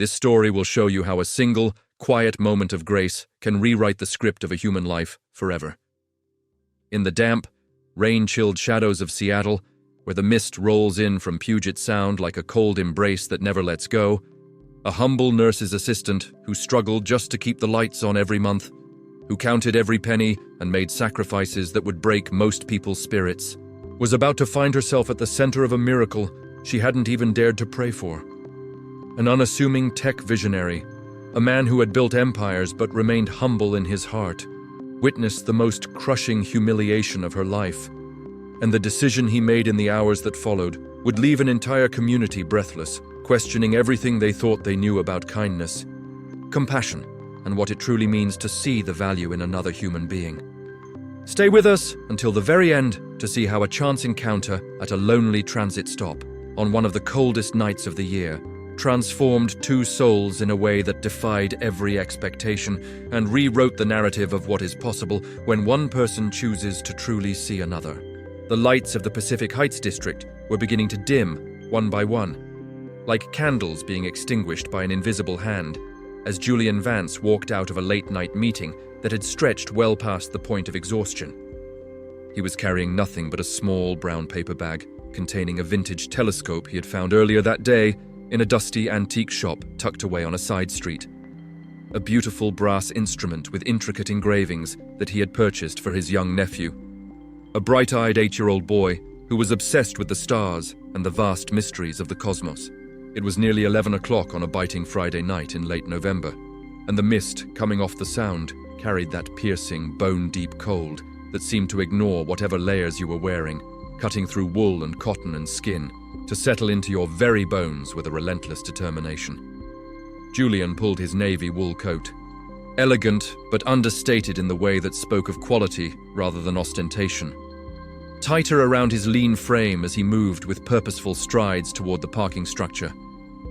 This story will show you how a single, quiet moment of grace can rewrite the script of a human life forever. In the damp, rain-chilled shadows of Seattle, where the mist rolls in from Puget Sound like a cold embrace that never lets go, a humble nurse's assistant who struggled just to keep the lights on every month, who counted every penny and made sacrifices that would break most people's spirits, was about to find herself at the center of a miracle she hadn't even dared to pray for. An unassuming tech visionary, a man who had built empires but remained humble in his heart, witnessed the most crushing humiliation of her life, and the decision he made in the hours that followed would leave an entire community breathless, questioning everything they thought they knew about kindness, compassion, and what it truly means to see the value in another human being. Stay with us until the very end to see how a chance encounter at a lonely transit stop on one of the coldest nights of the year transformed two souls in a way that defied every expectation and rewrote the narrative of what is possible when one person chooses to truly see another. The lights of the Pacific Heights district were beginning to dim, one by one, like candles being extinguished by an invisible hand, as Julian Vance walked out of a late-night meeting that had stretched well past the point of exhaustion. He was carrying nothing but a small brown paper bag containing a vintage telescope he had found earlier that day in a dusty antique shop tucked away on a side street. A beautiful brass instrument with intricate engravings that he had purchased for his young nephew. A bright-eyed 8-year-old boy who was obsessed with the stars and the vast mysteries of the cosmos. It was nearly 11 o'clock on a biting Friday night in late November, and the mist coming off the Sound carried that piercing, bone-deep cold that seemed to ignore whatever layers you were wearing, cutting through wool and cotton and skin, to settle into your very bones with a relentless determination. Julian pulled his navy wool coat, elegant but understated in the way that spoke of quality rather than ostentation, tighter around his lean frame as he moved with purposeful strides toward the parking structure,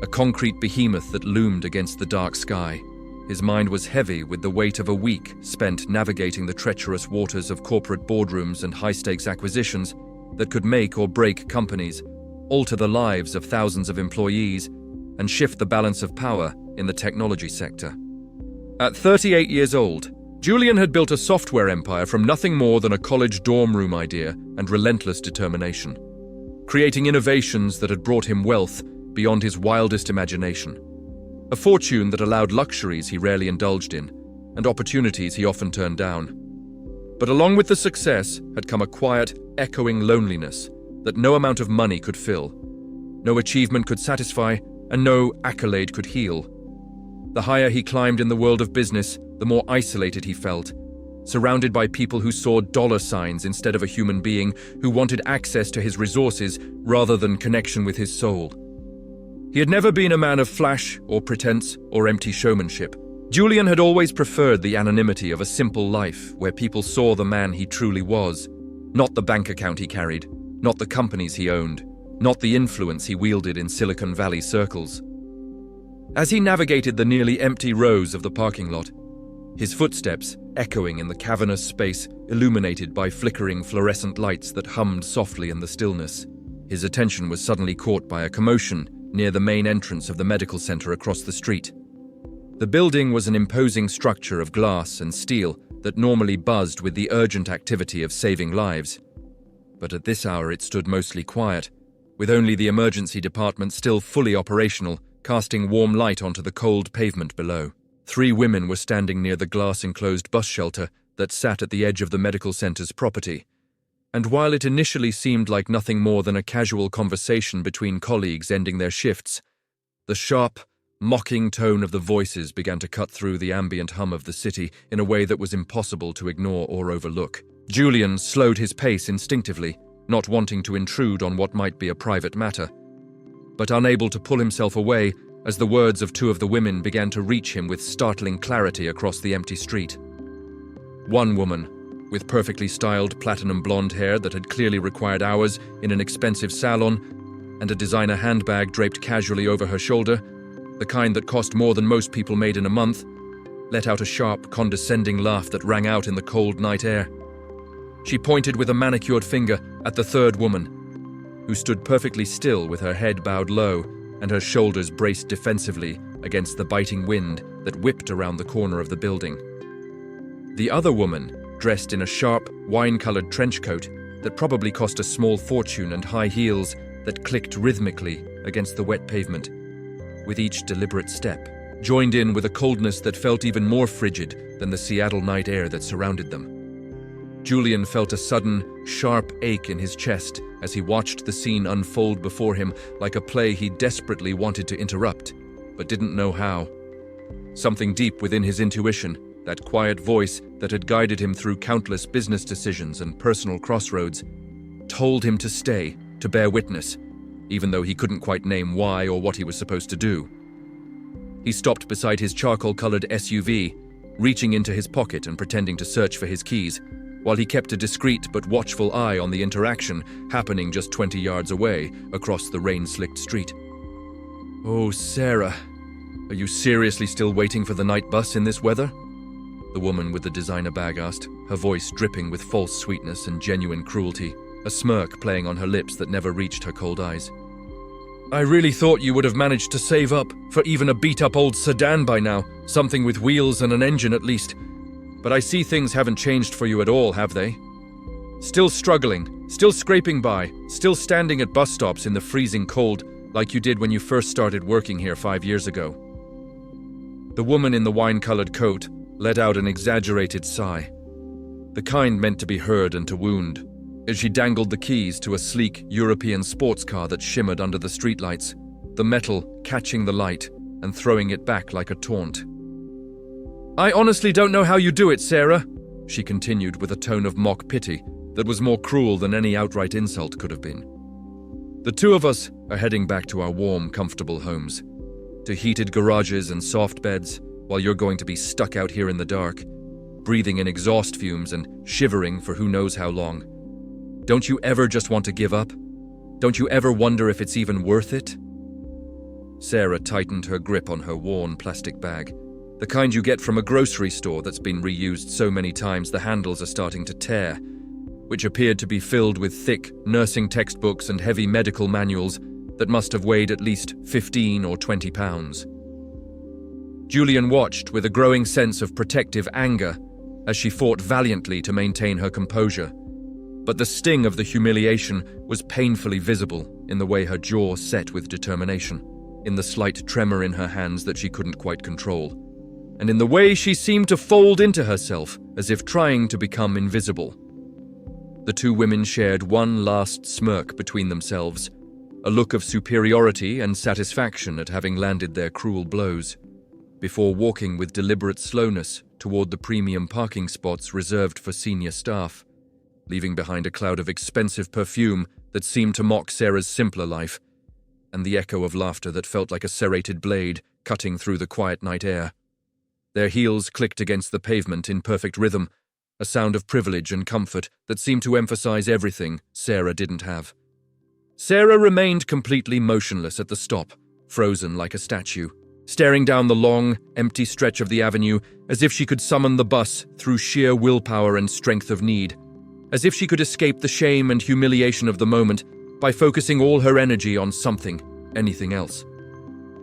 a concrete behemoth that loomed against the dark sky. His mind was heavy with the weight of a week spent navigating the treacherous waters of corporate boardrooms and high-stakes acquisitions that could make or break companies, alter the lives of thousands of employees, and shift the balance of power in the technology sector. At 38 years old, Julian had built a software empire from nothing more than a college dorm room idea and relentless determination, creating innovations that had brought him wealth beyond his wildest imagination, a fortune that allowed luxuries he rarely indulged in and opportunities he often turned down. But along with the success had come a quiet, echoing loneliness that no amount of money could fill, no achievement could satisfy, and no accolade could heal. The higher he climbed in the world of business, the more isolated he felt, surrounded by people who saw dollar signs instead of a human being, who wanted access to his resources rather than connection with his soul. He had never been a man of flash or pretense or empty showmanship. Julian had always preferred the anonymity of a simple life where people saw the man he truly was, not the bank account he carried, not the companies he owned, not the influence he wielded in Silicon Valley circles. As he navigated the nearly empty rows of the parking lot, his footsteps echoing in the cavernous space illuminated by flickering fluorescent lights that hummed softly in the stillness, his attention was suddenly caught by a commotion near the main entrance of the medical center across the street. The building was an imposing structure of glass and steel that normally buzzed with the urgent activity of saving lives. But at this hour it stood mostly quiet, with only the emergency department still fully operational, casting warm light onto the cold pavement below. 3 women were standing near the glass-enclosed bus shelter that sat at the edge of the medical center's property. And while it initially seemed like nothing more than a casual conversation between colleagues ending their shifts, the sharp, mocking tone of the voices began to cut through the ambient hum of the city in a way that was impossible to ignore or overlook. Julian slowed his pace instinctively, not wanting to intrude on what might be a private matter, but unable to pull himself away as the words of 2 of the women began to reach him with startling clarity across the empty street. One woman, with perfectly styled platinum blonde hair that had clearly required hours in an expensive salon, and a designer handbag draped casually over her shoulder, the kind that cost more than most people made in a month, let out a sharp, condescending laugh that rang out in the cold night air. She pointed with a manicured finger at the 3rd woman, who stood perfectly still with her head bowed low and her shoulders braced defensively against the biting wind that whipped around the corner of the building. The other woman, dressed in a sharp, wine-colored trench coat that probably cost a small fortune and high heels that clicked rhythmically against the wet pavement, with each deliberate step, joined in with a coldness that felt even more frigid than the Seattle night air that surrounded them. Julian felt a sudden, sharp ache in his chest as he watched the scene unfold before him like a play he desperately wanted to interrupt, but didn't know how. Something deep within his intuition, that quiet voice that had guided him through countless business decisions and personal crossroads, told him to stay, to bear witness, even though he couldn't quite name why or what he was supposed to do. He stopped beside his charcoal-colored SUV, reaching into his pocket and pretending to search for his keys, while he kept a discreet but watchful eye on the interaction happening just 20 yards away across the rain-slicked street. "Oh, Sarah, are you seriously still waiting for the night bus in this weather?" the woman with the designer bag asked, her voice dripping with false sweetness and genuine cruelty, a smirk playing on her lips that never reached her cold eyes. "I really thought you would have managed to save up for even a beat-up old sedan by now, something with wheels and an engine at least. But I see things haven't changed for you at all, have they? Still struggling, still scraping by, still standing at bus stops in the freezing cold like you did when you first started working here 5 years ago." The woman in the wine-colored coat let out an exaggerated sigh, the kind meant to be heard and to wound, as she dangled the keys to a sleek European sports car that shimmered under the streetlights, the metal catching the light and throwing it back like a taunt. "I honestly don't know how you do it, Sarah," she continued with a tone of mock pity that was more cruel than any outright insult could have been. "The two of us are heading back to our warm, comfortable homes, to heated garages and soft beds, while you're going to be stuck out here in the dark, breathing in exhaust fumes and shivering for who knows how long. Don't you ever just want to give up? Don't you ever wonder if it's even worth it?" Sarah tightened her grip on her worn plastic bag, the kind you get from a grocery store that's been reused so many times the handles are starting to tear, which appeared to be filled with thick nursing textbooks and heavy medical manuals that must have weighed at least 15 or 20 pounds. Julian watched with a growing sense of protective anger as she fought valiantly to maintain her composure, but the sting of the humiliation was painfully visible in the way her jaw set with determination, in the slight tremor in her hands that she couldn't quite control, and in the way she seemed to fold into herself as if trying to become invisible. The two women shared one last smirk between themselves, a look of superiority and satisfaction at having landed their cruel blows, before walking with deliberate slowness toward the premium parking spots reserved for senior staff, leaving behind a cloud of expensive perfume that seemed to mock Sarah's simpler life, and the echo of laughter that felt like a serrated blade cutting through the quiet night air. Their heels clicked against the pavement in perfect rhythm, a sound of privilege and comfort that seemed to emphasize everything Sarah didn't have. Sarah remained completely motionless at the stop, frozen like a statue, staring down the long, empty stretch of the avenue as if she could summon the bus through sheer willpower and strength of need, as if she could escape the shame and humiliation of the moment by focusing all her energy on something, anything else.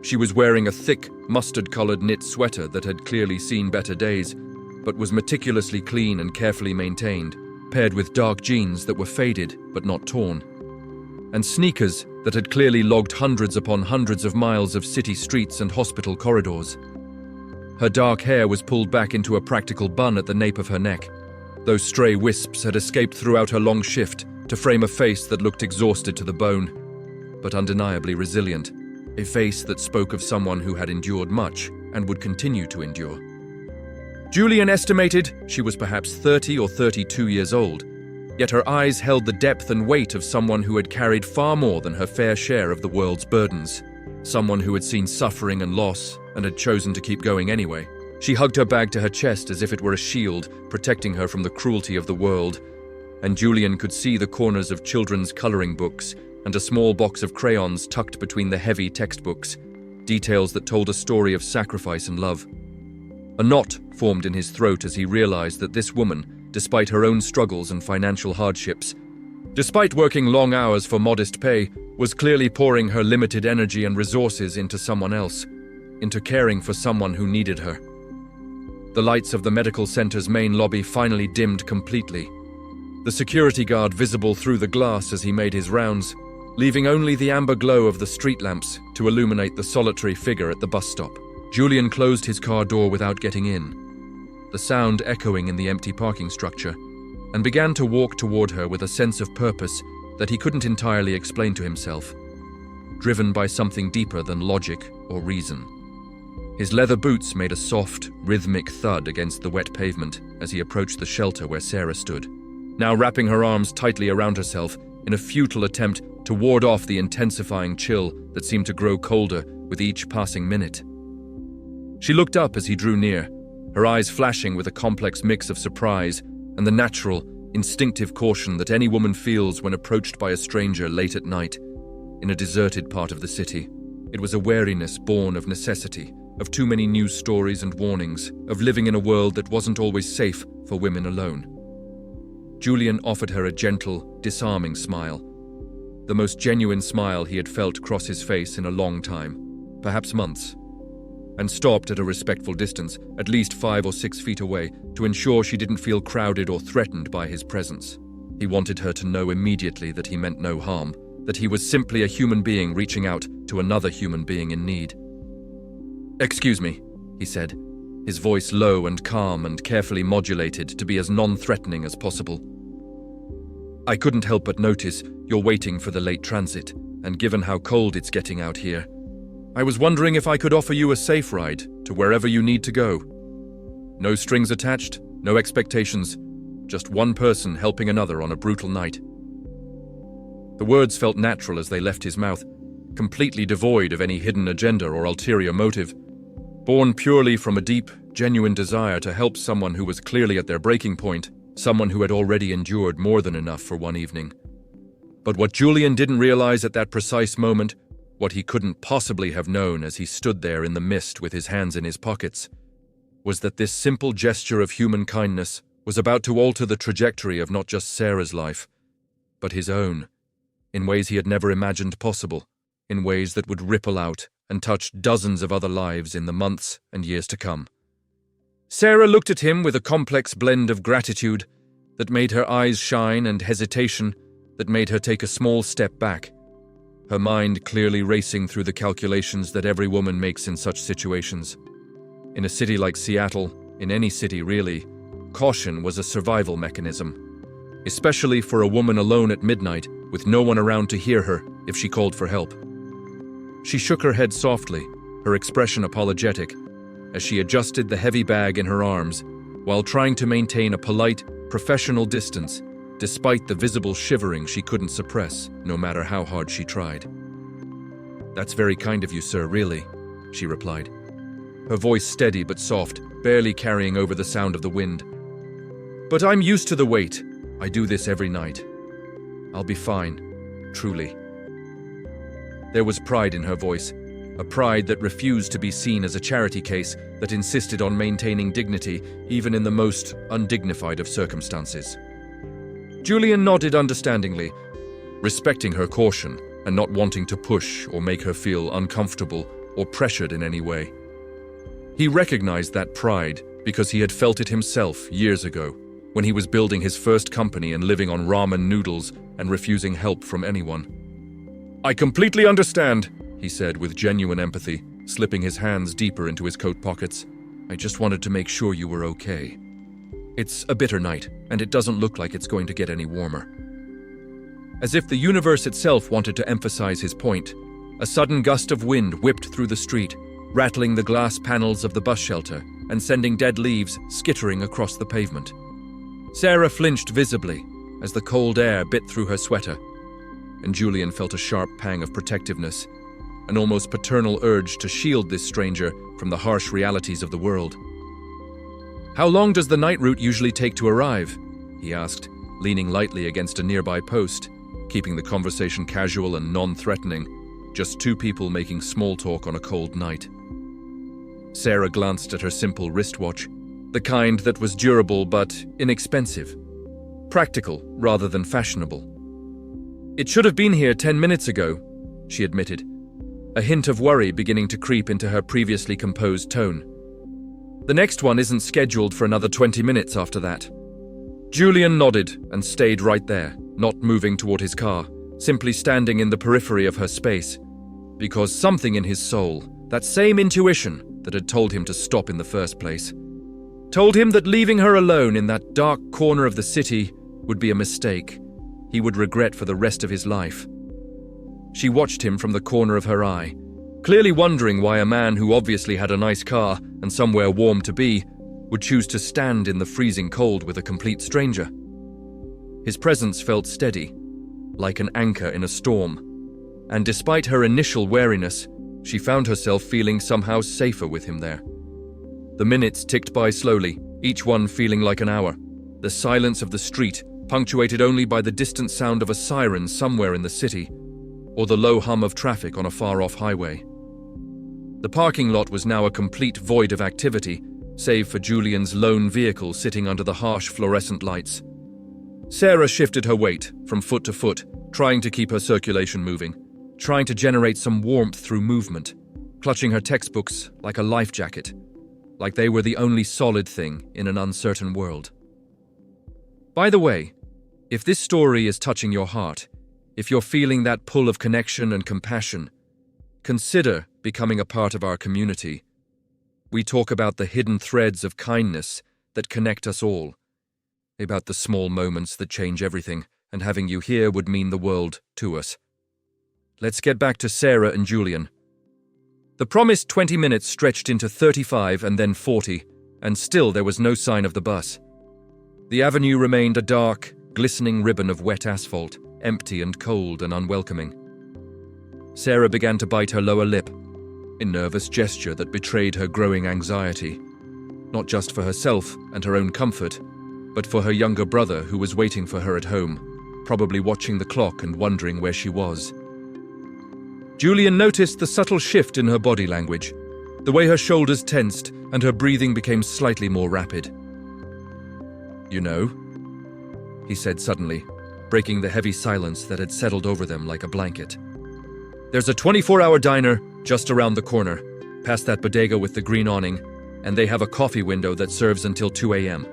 She was wearing a thick, mustard-colored knit sweater that had clearly seen better days, but was meticulously clean and carefully maintained, paired with dark jeans that were faded but not torn, and sneakers that had clearly logged hundreds upon hundreds of miles of city streets and hospital corridors. Her dark hair was pulled back into a practical bun at the nape of her neck. Those stray wisps had escaped throughout her long shift to frame a face that looked exhausted to the bone, but undeniably resilient, a face that spoke of someone who had endured much and would continue to endure. Julian estimated she was perhaps 30 or 32 years old, yet her eyes held the depth and weight of someone who had carried far more than her fair share of the world's burdens, someone who had seen suffering and loss and had chosen to keep going anyway. She hugged her bag to her chest as if it were a shield, protecting her from the cruelty of the world, and Julian could see the corners of children's coloring books and a small box of crayons tucked between the heavy textbooks, details that told a story of sacrifice and love. A knot formed in his throat as he realized that this woman, despite her own struggles and financial hardships, despite working long hours for modest pay, was clearly pouring her limited energy and resources into someone else, into caring for someone who needed her. The lights of the medical center's main lobby finally dimmed completely, the security guard visible through the glass as he made his rounds, leaving only the amber glow of the street lamps to illuminate the solitary figure at the bus stop. Julian closed his car door without getting in, the sound echoing in the empty parking structure, and began to walk toward her with a sense of purpose that he couldn't entirely explain to himself, driven by something deeper than logic or reason. His leather boots made a soft, rhythmic thud against the wet pavement as he approached the shelter where Sarah stood, now wrapping her arms tightly around herself in a futile attempt to ward off the intensifying chill that seemed to grow colder with each passing minute. She looked up as he drew near, her eyes flashing with a complex mix of surprise and the natural, instinctive caution that any woman feels when approached by a stranger late at night in a deserted part of the city. It was a wariness born of necessity, of too many news stories and warnings, of living in a world that wasn't always safe for women alone. Julian offered her a gentle, disarming smile, the most genuine smile he had felt cross his face in a long time, perhaps months, and stopped at a respectful distance, at least 5 or 6 feet away, to ensure she didn't feel crowded or threatened by his presence. He wanted her to know immediately that he meant no harm, that he was simply a human being reaching out to another human being in need. "Excuse me," he said, his voice low and calm and carefully modulated to be as non-threatening as possible. "I couldn't help but notice you're waiting for the late transit, and given how cold it's getting out here, I was wondering if I could offer you a safe ride to wherever you need to go. No strings attached, no expectations, just one person helping another on a brutal night." The words felt natural as they left his mouth, completely devoid of any hidden agenda or ulterior motive, born purely from a deep, genuine desire to help someone who was clearly at their breaking point, someone who had already endured more than enough for one evening. But what Julian didn't realize at that precise moment, what he couldn't possibly have known as he stood there in the mist with his hands in his pockets, was that this simple gesture of human kindness was about to alter the trajectory of not just Sarah's life, but his own, in ways he had never imagined possible, in ways that would ripple out and touch dozens of other lives in the months and years to come. Sarah looked at him with a complex blend of gratitude that made her eyes shine and hesitation that made her take a small step back, her mind clearly racing through the calculations that every woman makes in such situations. In a city like Seattle, in any city really, caution was a survival mechanism, especially for a woman alone at midnight with no one around to hear her if she called for help. She shook her head softly, her expression apologetic, as she adjusted the heavy bag in her arms while trying to maintain a polite, professional distance despite the visible shivering she couldn't suppress, no matter how hard she tried. "That's very kind of you, sir, really," she replied, her voice steady but soft, barely carrying over the sound of the wind. "But I'm used to the wait. I do this every night. I'll be fine, truly." There was pride in her voice, a pride that refused to be seen as a charity case that insisted on maintaining dignity even in the most undignified of circumstances. Julian nodded understandingly, respecting her caution and not wanting to push or make her feel uncomfortable or pressured in any way. He recognized that pride because he had felt it himself years ago, when he was building his first company and living on ramen noodles and refusing help from anyone. "I completely understand," he said with genuine empathy, slipping his hands deeper into his coat pockets. "I just wanted to make sure you were okay. It's a bitter night, and it doesn't look like it's going to get any warmer." As if the universe itself wanted to emphasize his point, a sudden gust of wind whipped through the street, rattling the glass panels of the bus shelter and sending dead leaves skittering across the pavement. Sarah flinched visibly as the cold air bit through her sweater, and Julian felt a sharp pang of protectiveness, an almost paternal urge to shield this stranger from the harsh realities of the world. "How long does the night route usually take to arrive?" he asked, leaning lightly against a nearby post, keeping the conversation casual and non-threatening, just two people making small talk on a cold night. Sarah glanced at her simple wristwatch, the kind that was durable but inexpensive, practical rather than fashionable. "It should have been here 10 minutes ago," she admitted, a hint of worry beginning to creep into her previously composed tone. The next one isn't scheduled for another 20 minutes after that. Julian nodded and stayed right there, not moving toward his car, simply standing in the periphery of her space, because something in his soul, that same intuition that had told him to stop in the first place, told him that leaving her alone in that dark corner of the city would be a mistake he would regret for the rest of his life. She watched him from the corner of her eye, clearly wondering why a man who obviously had a nice car and somewhere warm to be would choose to stand in the freezing cold with a complete stranger. His presence felt steady, like an anchor in a storm, and despite her initial wariness, she found herself feeling somehow safer with him there. The minutes ticked by slowly, each one feeling like an hour. The silence of the street, punctuated only by the distant sound of a siren somewhere in the city, or the low hum of traffic on a far-off highway. The parking lot was now a complete void of activity, save for Julian's lone vehicle sitting under the harsh fluorescent lights. Sarah shifted her weight from foot to foot, trying to keep her circulation moving, trying to generate some warmth through movement, clutching her textbooks like a life jacket, like they were the only solid thing in an uncertain world. By the way, if this story is touching your heart, if you're feeling that pull of connection and compassion, consider becoming a part of our community. We talk about the hidden threads of kindness that connect us all, about the small moments that change everything, and having you here would mean the world to us. Let's get back to Sarah and Julian. The promised 20 minutes stretched into 35 and then 40, and still there was no sign of the bus. The avenue remained a dark, glistening ribbon of wet asphalt, empty and cold and unwelcoming. Sarah began to bite her lower lip, a nervous gesture that betrayed her growing anxiety, not just for herself and her own comfort, but for her younger brother who was waiting for her at home, probably watching the clock and wondering where she was. Julian noticed the subtle shift in her body language, the way her shoulders tensed and her breathing became slightly more rapid. "You know?" he said suddenly, breaking the heavy silence that had settled over them like a blanket. "There's a 24-hour diner just around the corner, past that bodega with the green awning, and they have a coffee window that serves until 2 a.m.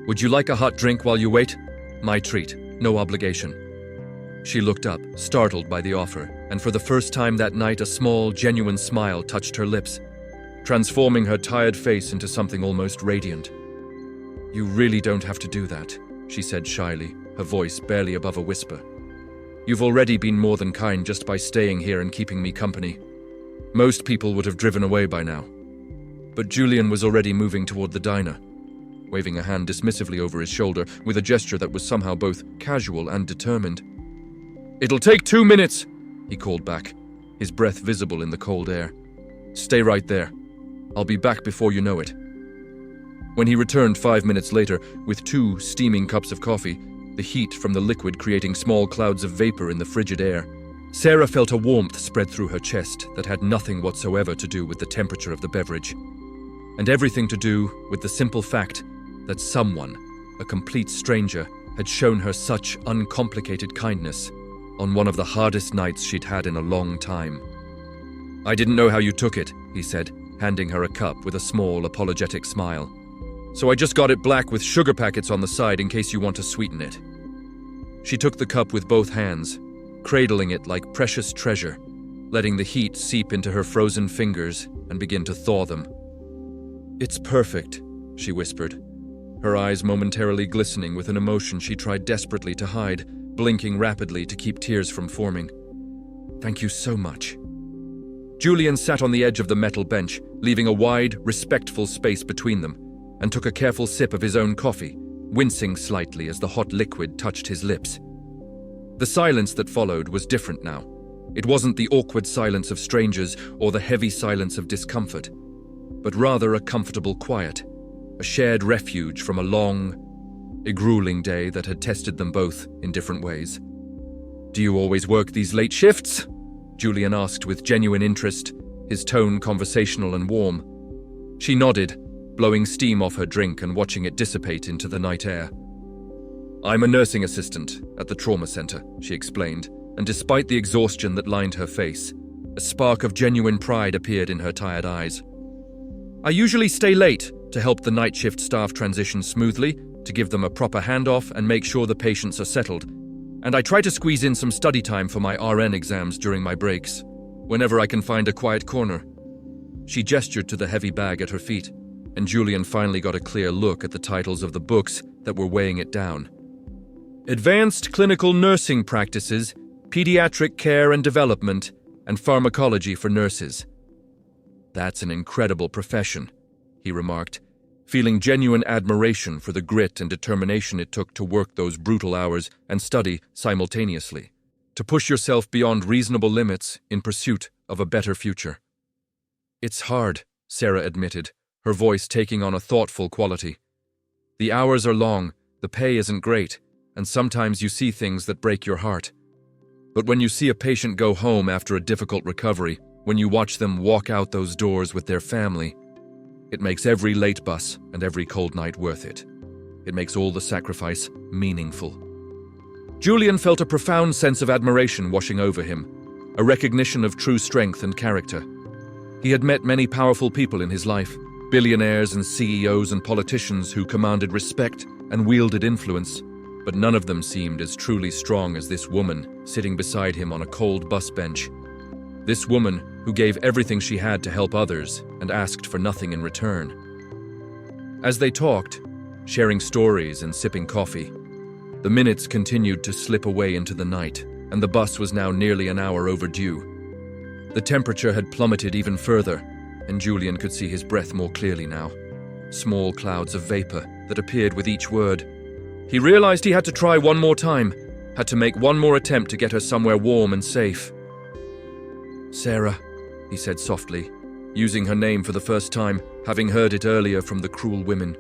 Would you like a hot drink while you wait? My treat, no obligation." She looked up, startled by the offer, and for the first time that night a small, genuine smile touched her lips, transforming her tired face into something almost radiant. "You really don't have to do that," she said shyly, her voice barely above a whisper. "You've already been more than kind just by staying here and keeping me company. Most people would have driven away by now." But Julian was already moving toward the diner, waving a hand dismissively over his shoulder with a gesture that was somehow both casual and determined. "It'll take 2 minutes," he called back, his breath visible in the cold air. "Stay right there. I'll be back before you know it." When he returned 5 minutes later with 2 steaming cups of coffee, the heat from the liquid creating small clouds of vapor in the frigid air, Sarah felt a warmth spread through her chest that had nothing whatsoever to do with the temperature of the beverage, and everything to do with the simple fact that someone, a complete stranger, had shown her such uncomplicated kindness on one of the hardest nights she'd had in a long time. "I didn't know how you took it," he said, handing her a cup with a small, apologetic smile. "So I just got it black with sugar packets on the side in case you want to sweeten it." She took the cup with both hands, cradling it like precious treasure, letting the heat seep into her frozen fingers and begin to thaw them. "It's perfect," she whispered, her eyes momentarily glistening with an emotion she tried desperately to hide, blinking rapidly to keep tears from forming. "Thank you so much." Julian sat on the edge of the metal bench, leaving a wide, respectful space between them, and took a careful sip of his own coffee, wincing slightly as the hot liquid touched his lips. The silence that followed was different now. It wasn't the awkward silence of strangers or the heavy silence of discomfort, but rather a comfortable quiet, a shared refuge from a long, grueling day that had tested them both in different ways. "Do you always work these late shifts?" Julian asked with genuine interest, his tone conversational and warm. She nodded, blowing steam off her drink and watching it dissipate into the night air. "I'm a nursing assistant at the trauma center," she explained, and despite the exhaustion that lined her face, A spark of genuine pride appeared in her tired eyes. I usually stay late to help the night shift staff transition smoothly, to give them a proper handoff and make sure the patients are settled. And I try to squeeze in some study time for my RN exams during my breaks, whenever I can find a quiet corner. She gestured to the heavy bag at her feet, and Julian finally got a clear look at the titles of the books that were weighing it down. Advanced Clinical Nursing Practices, Pediatric Care and Development, and Pharmacology for Nurses. That's an incredible profession, he remarked, feeling genuine admiration for the grit and determination it took to work those brutal hours and study simultaneously, to push yourself beyond reasonable limits in pursuit of a better future. It's hard, Sarah admitted, her voice taking on a thoughtful quality. The hours are long, the pay isn't great, and sometimes you see things that break your heart. But when you see a patient go home after a difficult recovery, when you watch them walk out those doors with their family, it makes every late bus and every cold night worth it. It makes all the sacrifice meaningful. Julian felt a profound sense of admiration washing over him, a recognition of true strength and character. He had met many powerful people in his life, billionaires and CEOs and politicians who commanded respect and wielded influence, but none of them seemed as truly strong as this woman sitting beside him on a cold bus bench. This woman who gave everything she had to help others and asked for nothing in return. As they talked, sharing stories and sipping coffee, the minutes continued to slip away into the night, and the bus was now nearly an hour overdue. The temperature had plummeted even further, and Julian could see his breath more clearly now. Small clouds of vapor that appeared with each word. He realized he had to try one more time, had to make one more attempt to get her somewhere warm and safe. Sarah, he said softly, using her name for the first time, having heard it earlier from the cruel women.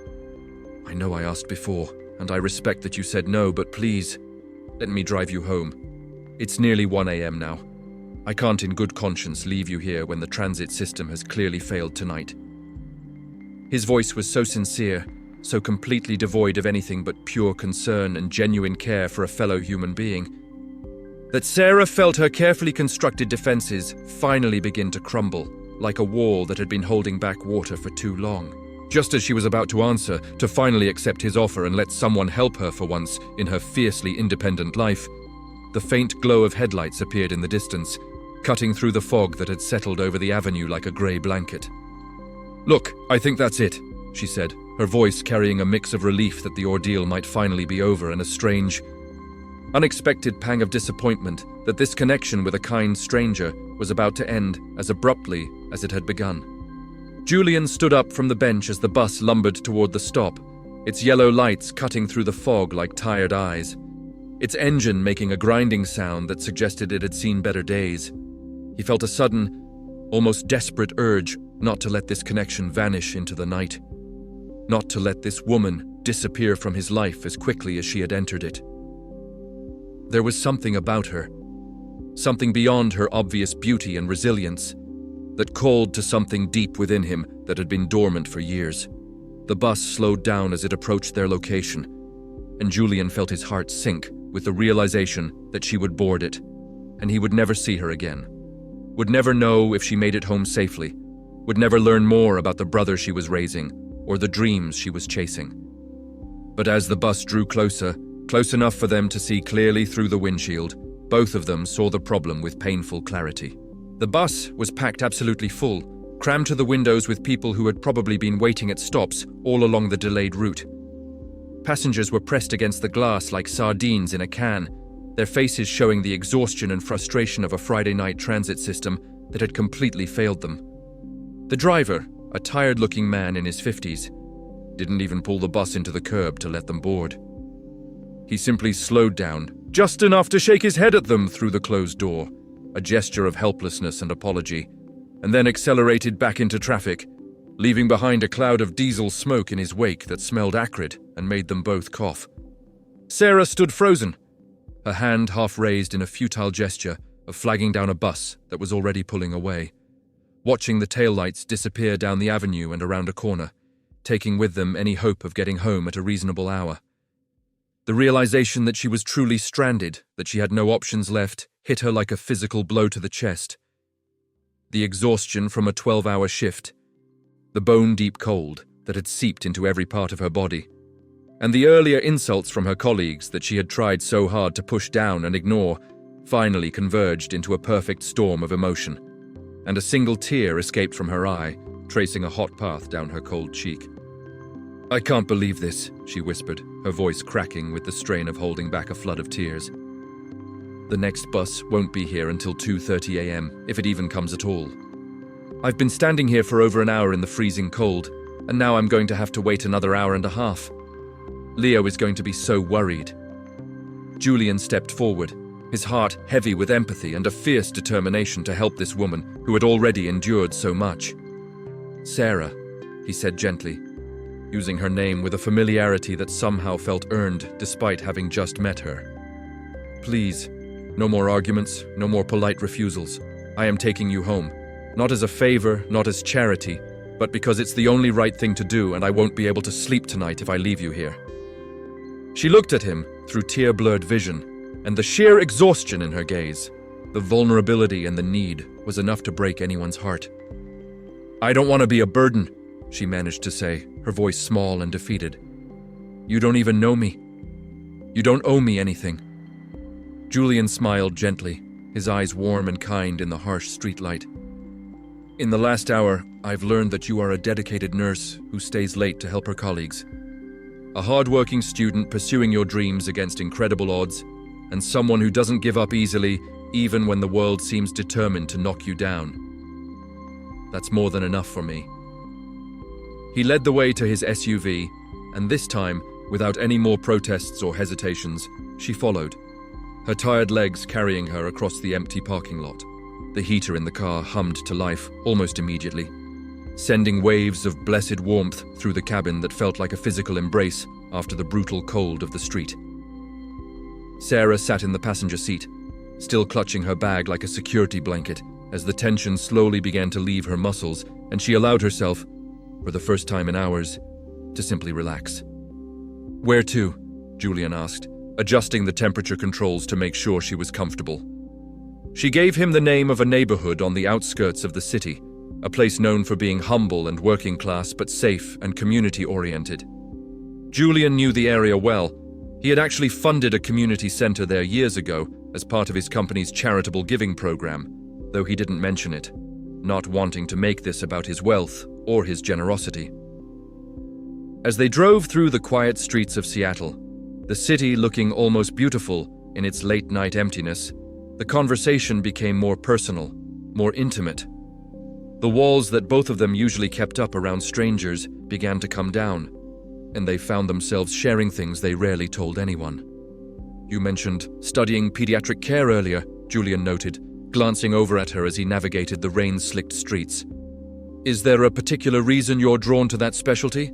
I know I asked before, and I respect that you said no, but please, let me drive you home. It's nearly 1 a.m. now. I can't in good conscience leave you here when the transit system has clearly failed tonight. His voice was so sincere, so completely devoid of anything but pure concern and genuine care for a fellow human being, that Sarah felt her carefully constructed defenses finally begin to crumble, like a wall that had been holding back water for too long. Just as she was about to answer, to finally accept his offer and let someone help her for once in her fiercely independent life, the faint glow of headlights appeared in the distance, cutting through the fog that had settled over the avenue like a grey blanket. Look, I think that's it, she said, her voice carrying a mix of relief that the ordeal might finally be over and a strange, unexpected pang of disappointment that this connection with a kind stranger was about to end as abruptly as it had begun. Julian stood up from the bench as the bus lumbered toward the stop, its yellow lights cutting through the fog like tired eyes, its engine making a grinding sound that suggested it had seen better days. He felt a sudden, almost desperate urge not to let this connection vanish into the night, not to let this woman disappear from his life as quickly as she had entered it. There was something about her, something beyond her obvious beauty and resilience, that called to something deep within him that had been dormant for years. The bus slowed down as it approached their location, and Julian felt his heart sink with the realization that she would board it, and he would never see her again, would never know if she made it home safely, would never learn more about the brother she was raising or the dreams she was chasing. But as the bus drew closer, close enough for them to see clearly through the windshield, both of them saw the problem with painful clarity. The bus was packed absolutely full, crammed to the windows with people who had probably been waiting at stops all along the delayed route. Passengers were pressed against the glass like sardines in a can, their faces showing the exhaustion and frustration of a Friday night transit system that had completely failed them. The driver, a tired-looking man in his 50s, didn't even pull the bus into the curb to let them board. He simply slowed down, just enough to shake his head at them through the closed door, a gesture of helplessness and apology, and then accelerated back into traffic, leaving behind a cloud of diesel smoke in his wake that smelled acrid and made them both cough. Sarah stood frozen, her hand half raised in a futile gesture of flagging down a bus that was already pulling away, watching the taillights disappear down the avenue and around a corner, taking with them any hope of getting home at a reasonable hour. The realization that she was truly stranded, that she had no options left, hit her like a physical blow to the chest. the exhaustion from a 12-hour shift, the bone-deep cold that had seeped into every part of her body, and the earlier insults from her colleagues that she had tried so hard to push down and ignore finally converged into a perfect storm of emotion, and a single tear escaped from her eye, tracing a hot path down her cold cheek. "I can't believe this," she whispered, her voice cracking with the strain of holding back a flood of tears. "The next bus won't be here until 2:30 a.m., if it even comes at all. I've been standing here for over an hour in the freezing cold, and now I'm going to have to wait another hour and a half. Leo is going to be so worried." Julian stepped forward, his heart heavy with empathy and a fierce determination to help this woman who had already endured so much. "Sarah," he said gently, using her name with a familiarity that somehow felt earned despite having just met her. "Please, no more arguments, no more polite refusals. I am taking you home. Not as a favor, not as charity, but because it's the only right thing to do and I won't be able to sleep tonight if I leave you here." She looked at him through tear-blurred vision, and the sheer exhaustion in her gaze, the vulnerability and the need, was enough to break anyone's heart. "I don't want to be a burden," she managed to say, her voice small and defeated. "You don't even know me. You don't owe me anything." Julian smiled gently, his eyes warm and kind in the harsh streetlight. "In the last hour, I've learned that you are a dedicated nurse who stays late to help her colleagues. A hard-working student pursuing your dreams against incredible odds, and someone who doesn't give up easily even when the world seems determined to knock you down. That's more than enough for me." He led the way to his SUV, and this time, without any more protests or hesitations, she followed, her tired legs carrying her across the empty parking lot. The heater in the car hummed to life almost immediately, sending waves of blessed warmth through the cabin that felt like a physical embrace after the brutal cold of the street. Sarah sat in the passenger seat, still clutching her bag like a security blanket as the tension slowly began to leave her muscles and she allowed herself, for the first time in hours, to simply relax. "Where to?" Julian asked, adjusting the temperature controls to make sure she was comfortable. She gave him the name of a neighborhood on the outskirts of the city, a place known for being humble and working class but safe and community-oriented. Julian knew the area well. He had actually funded a community center there years ago as part of his company's charitable giving program, though he didn't mention it, not wanting to make this about his wealth or his generosity. As they drove through the quiet streets of Seattle, the city looking almost beautiful in its late-night emptiness, the conversation became more personal, more intimate. The walls that both of them usually kept up around strangers began to come down, and they found themselves sharing things they rarely told anyone. "You mentioned studying pediatric care earlier," Julian noted, glancing over at her as he navigated the rain-slicked streets. "Is there a particular reason you're drawn to that specialty?"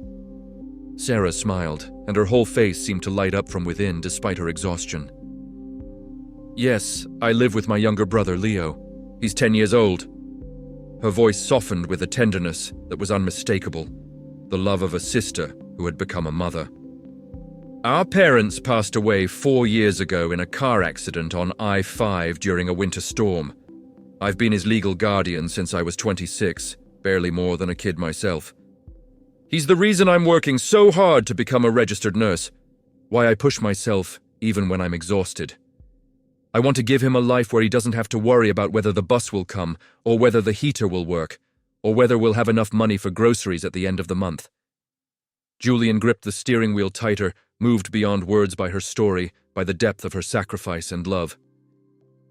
Sarah smiled, and her whole face seemed to light up from within despite her exhaustion. "Yes, I live with my younger brother, Leo. He's 10 years old." Her voice softened with a tenderness that was unmistakable, the love of a sister who had become a mother. "Our parents passed away 4 years ago in a car accident on I-5 during a winter storm. I've been his legal guardian since I was 26, barely more than a kid myself. He's the reason I'm working so hard to become a registered nurse, why I push myself even when I'm exhausted. I want to give him a life where he doesn't have to worry about whether the bus will come, or whether the heater will work, or whether we'll have enough money for groceries at the end of the month." Julian gripped the steering wheel tighter, moved beyond words by her story, by the depth of her sacrifice and love.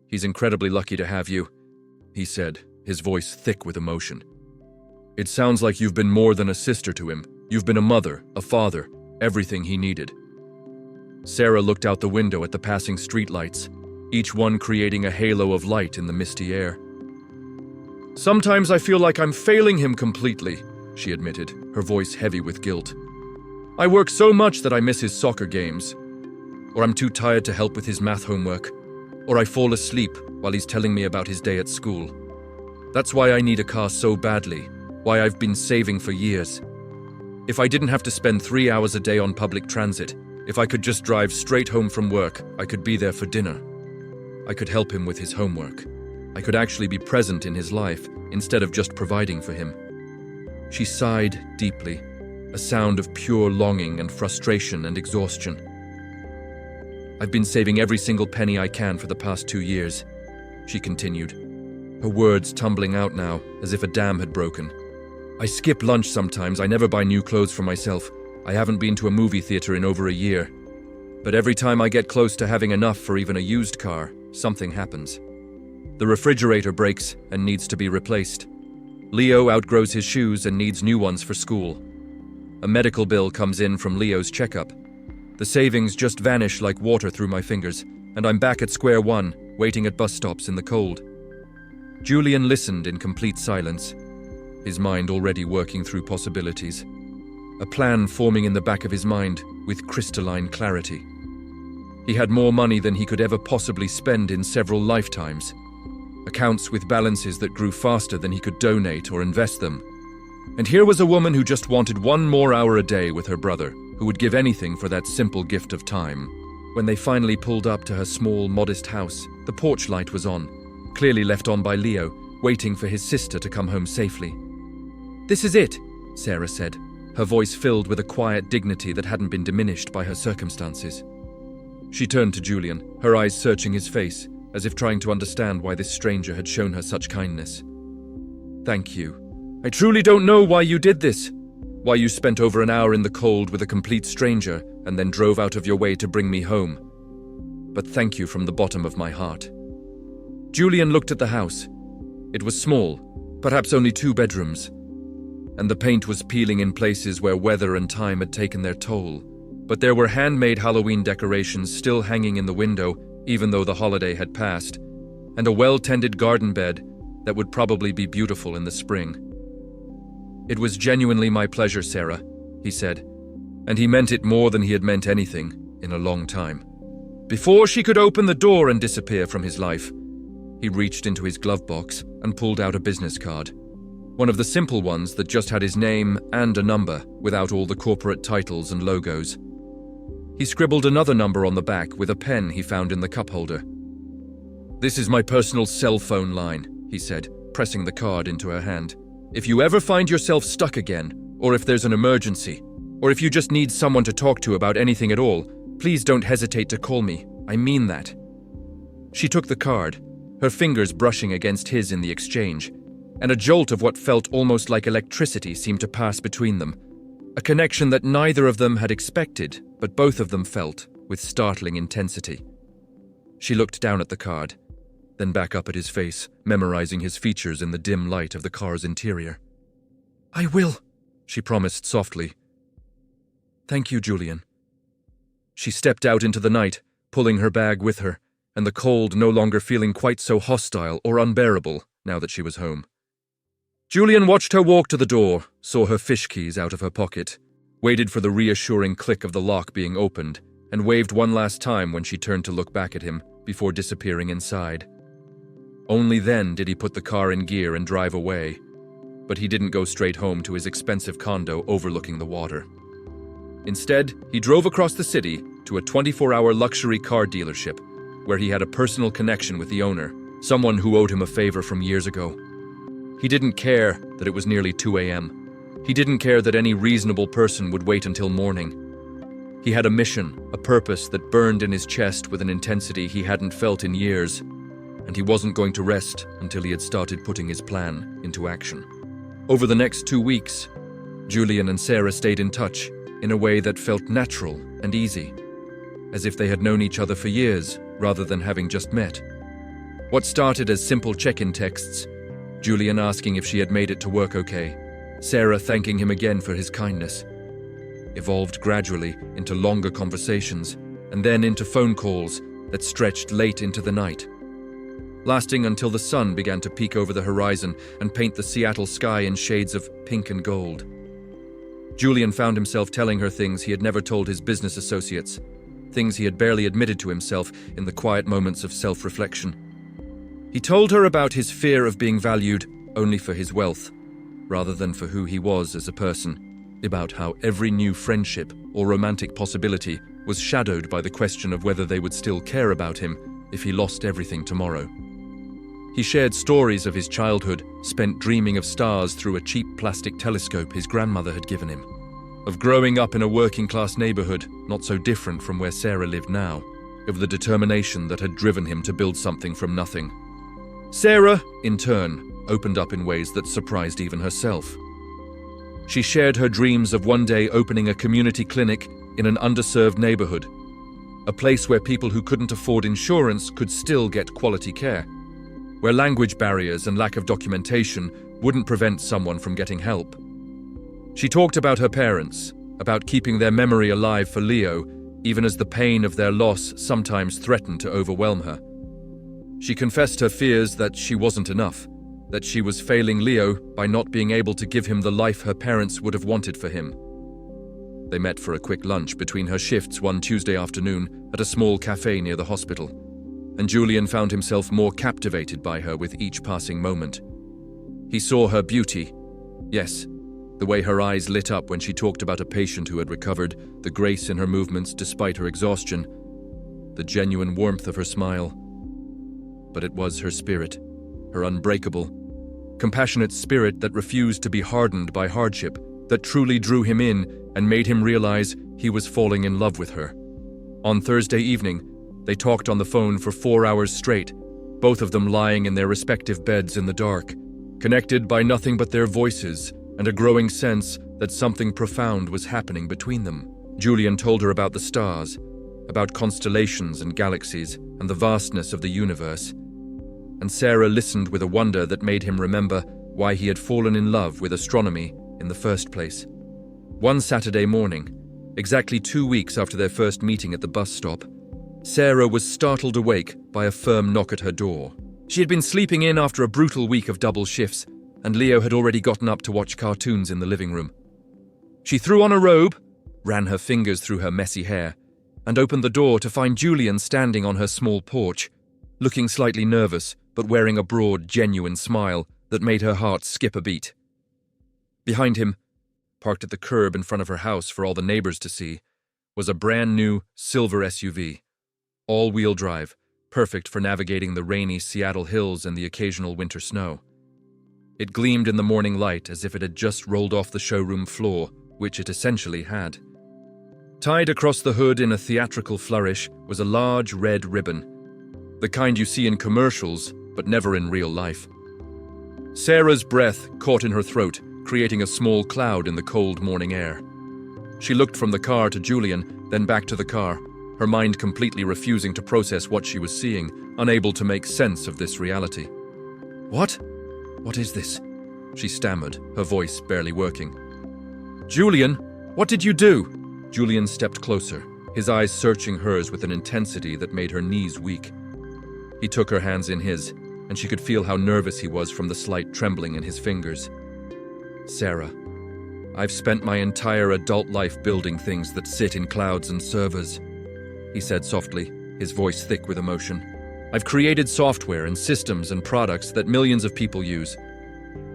"He's incredibly lucky to have you," he said, his voice thick with emotion. "It sounds like you've been more than a sister to him. You've been a mother, a father, everything he needed." Sarah looked out the window at the passing streetlights, each one creating a halo of light in the misty air. "Sometimes I feel like I'm failing him completely," she admitted, her voice heavy with guilt. "I work so much that I miss his soccer games, or I'm too tired to help with his math homework, or I fall asleep while he's telling me about his day at school. That's why I need a car so badly, why I've been saving for years. If I didn't have to spend 3 hours a day on public transit, if I could just drive straight home from work, I could be there for dinner. I could help him with his homework. I could actually be present in his life instead of just providing for him. She sighed deeply, a sound of pure longing and frustration and exhaustion. "I've been saving every single penny I can for the past 2 years," she continued, her words tumbling out now as if a dam had broken. "I skip lunch sometimes, I never buy new clothes for myself. I haven't been to a movie theater in over a year. But every time I get close to having enough for even a used car, something happens. The refrigerator breaks and needs to be replaced. Leo outgrows his shoes and needs new ones for school. A medical bill comes in from Leo's checkup. The savings just vanish like water through my fingers, and I'm back at square one, waiting at bus stops in the cold." Julian listened in complete silence, his mind already working through possibilities. A plan forming in the back of his mind with crystalline clarity. He had more money than he could ever possibly spend in several lifetimes. Accounts with balances that grew faster than he could donate or invest them. And here was a woman who just wanted 1 more hour a day with her brother, who would give anything for that simple gift of time. When they finally pulled up to her small, modest house, the porch light was on, clearly left on by Leo, waiting for his sister to come home safely. "This is it," Sarah said, her voice filled with a quiet dignity that hadn't been diminished by her circumstances. She turned to Julian, her eyes searching his face, as if trying to understand why this stranger had shown her such kindness. "Thank you. I truly don't know why you did this. Why you spent over an hour in the cold with a complete stranger and then drove out of your way to bring me home. But thank you from the bottom of my heart." Julian looked at the house. It was small, perhaps only 2 bedrooms, and the paint was peeling in places where weather and time had taken their toll. But there were handmade Halloween decorations still hanging in the window, even though the holiday had passed, and a well-tended garden bed that would probably be beautiful in the spring. "It was genuinely my pleasure, Sarah," he said, and he meant it more than he had meant anything in a long time. Before she could open the door and disappear from his life, he reached into his glove box and pulled out a business card. One of the simple ones that just had his name and a number without all the corporate titles and logos. He scribbled another number on the back with a pen he found in the cup holder. "This is my personal cell phone line," he said, pressing the card into her hand. "If you ever find yourself stuck again, or if there's an emergency, or if you just need someone to talk to about anything at all, please don't hesitate to call me. I mean that." She took the card, her fingers brushing against his in the exchange, and a jolt of what felt almost like electricity seemed to pass between them, a connection that neither of them had expected, but both of them felt with startling intensity. She looked down at the card, then back up at his face, memorizing his features in the dim light of the car's interior. "I will," she promised softly. "Thank you, Julian." She stepped out into the night, pulling her bag with her, and the cold no longer feeling quite so hostile or unbearable now that she was home. Julian watched her walk to the door, saw her fish keys out of her pocket, waited for the reassuring click of the lock being opened, and waved one last time when she turned to look back at him before disappearing inside. Only then did he put the car in gear and drive away, but he didn't go straight home to his expensive condo overlooking the water. Instead, he drove across the city to a 24-hour luxury car dealership, where he had a personal connection with the owner, someone who owed him a favor from years ago. He didn't care that it was nearly 2 a.m. He didn't care that any reasonable person would wait until morning. He had a mission, a purpose that burned in his chest with an intensity he hadn't felt in years, and he wasn't going to rest until he had started putting his plan into action. Over the next 2 weeks, Julian and Sarah stayed in touch in a way that felt natural and easy, as if they had known each other for years rather than having just met. What started as simple check-in texts, Julian asking if she had made it to work okay, Sarah thanking him again for his kindness, evolved gradually into longer conversations and then into phone calls that stretched late into the night, lasting until the sun began to peek over the horizon and paint the Seattle sky in shades of pink and gold. Julian found himself telling her things he had never told his business associates, things he had barely admitted to himself in the quiet moments of self-reflection. He told her about his fear of being valued only for his wealth, rather than for who he was as a person, about how every new friendship or romantic possibility was shadowed by the question of whether they would still care about him if he lost everything tomorrow. He shared stories of his childhood, spent dreaming of stars through a cheap plastic telescope his grandmother had given him. Of growing up in a working-class neighborhood, not so different from where Sarah lived now. Of the determination that had driven him to build something from nothing. Sarah, in turn, opened up in ways that surprised even herself. She shared her dreams of one day opening a community clinic in an underserved neighborhood, a place where people who couldn't afford insurance could still get quality care, where language barriers and lack of documentation wouldn't prevent someone from getting help. She talked about her parents, about keeping their memory alive for Leo, even as the pain of their loss sometimes threatened to overwhelm her. She confessed her fears that she wasn't enough, that she was failing Leo by not being able to give him the life her parents would have wanted for him. They met for a quick lunch between her shifts one Tuesday afternoon at a small cafe near the hospital, and Julian found himself more captivated by her with each passing moment. He saw her beauty, yes, the way her eyes lit up when she talked about a patient who had recovered, the grace in her movements despite her exhaustion, the genuine warmth of her smile. But it was her spirit, her unbreakable, compassionate spirit that refused to be hardened by hardship, that truly drew him in and made him realize he was falling in love with her. On Thursday evening, they talked on the phone for 4 hours straight, both of them lying in their respective beds in the dark, connected by nothing but their voices and a growing sense that something profound was happening between them. Julian told her about the stars, about constellations and galaxies, and the vastness of the universe. And Sarah listened with a wonder that made him remember why he had fallen in love with astronomy in the first place. One Saturday morning, exactly 2 weeks after their first meeting at the bus stop, Sarah was startled awake by a firm knock at her door. She had been sleeping in after a brutal week of double shifts, and Leo had already gotten up to watch cartoons in the living room. She threw on a robe, ran her fingers through her messy hair, and opened the door to find Julian standing on her small porch, looking slightly nervous, but wearing a broad, genuine smile that made her heart skip a beat. Behind him, parked at the curb in front of her house for all the neighbors to see, was a brand new silver SUV, all-wheel drive, perfect for navigating the rainy Seattle hills and the occasional winter snow. It gleamed in the morning light as if it had just rolled off the showroom floor, which it essentially had. Tied across the hood in a theatrical flourish was a large red ribbon, the kind you see in commercials, but never in real life. Sarah's breath caught in her throat, creating a small cloud in the cold morning air. She looked from the car to Julian, then back to the car, her mind completely refusing to process what she was seeing, unable to make sense of this reality. "What? What is this?" she stammered, her voice barely working. "Julian, what did you do?" Julian stepped closer, his eyes searching hers with an intensity that made her knees weak. He took her hands in his, and she could feel how nervous he was from the slight trembling in his fingers. "Sarah, I've spent my entire adult life building things that sit in clouds and servers," he said softly, his voice thick with emotion. "I've created software and systems and products that millions of people use,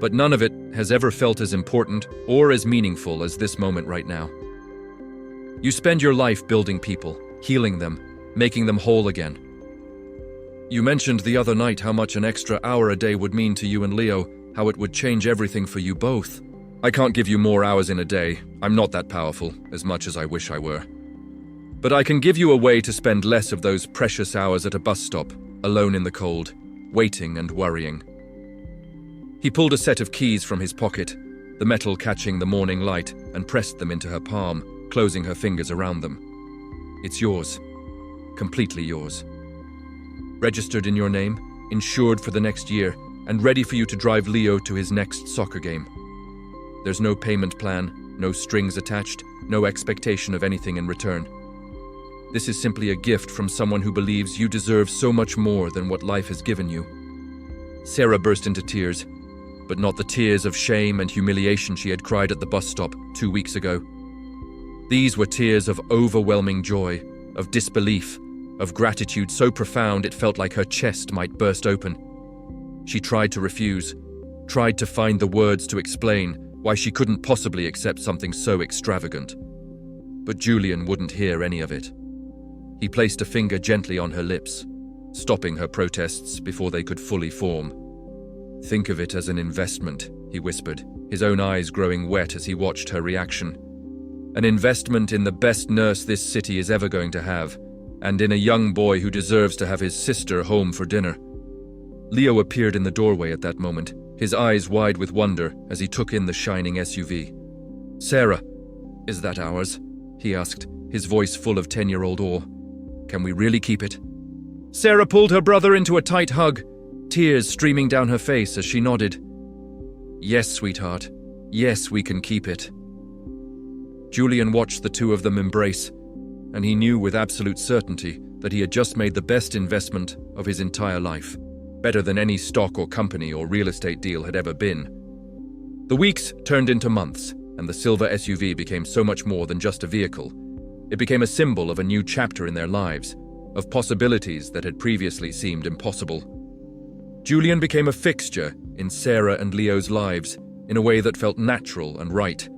but none of it has ever felt as important or as meaningful as this moment right now. You spend your life building people, healing them, making them whole again. You mentioned the other night how much an extra hour a day would mean to you and Leo, how it would change everything for you both. I can't give you more hours in a day. I'm not that powerful, as much as I wish I were. But I can give you a way to spend less of those precious hours at a bus stop, alone in the cold, waiting and worrying." He pulled a set of keys from his pocket, the metal catching the morning light, and pressed them into her palm, closing her fingers around them. "It's yours. Completely yours. Registered in your name, insured for the next year, and ready for you to drive Leo to his next soccer game. There's no payment plan, no strings attached, no expectation of anything in return. This is simply a gift from someone who believes you deserve so much more than what life has given you." Sarah burst into tears, but not the tears of shame and humiliation she had cried at the bus stop 2 weeks ago. These were tears of overwhelming joy, of disbelief, of gratitude so profound it felt like her chest might burst open. She tried to refuse, tried to find the words to explain why she couldn't possibly accept something so extravagant. But Julian wouldn't hear any of it. He placed a finger gently on her lips, stopping her protests before they could fully form. "Think of it as an investment," he whispered, his own eyes growing wet as he watched her reaction. "An investment in the best nurse this city is ever going to have, and in a young boy who deserves to have his sister home for dinner." Leo appeared in the doorway at that moment, his eyes wide with wonder as he took in the shining SUV. "Sarah, is that ours?" he asked, his voice full of 10-year-old awe. "Can we really keep it?" Sarah pulled her brother into a tight hug, tears streaming down her face as she nodded. "Yes, sweetheart. Yes, we can keep it." Julian watched the two of them embrace, and he knew with absolute certainty that he had just made the best investment of his entire life, better than any stock or company or real estate deal had ever been. The weeks turned into months, and the silver SUV became so much more than just a vehicle. It became a symbol of a new chapter in their lives, of possibilities that had previously seemed impossible. Julian became a fixture in Sarah and Leo's lives in a way that felt natural and right,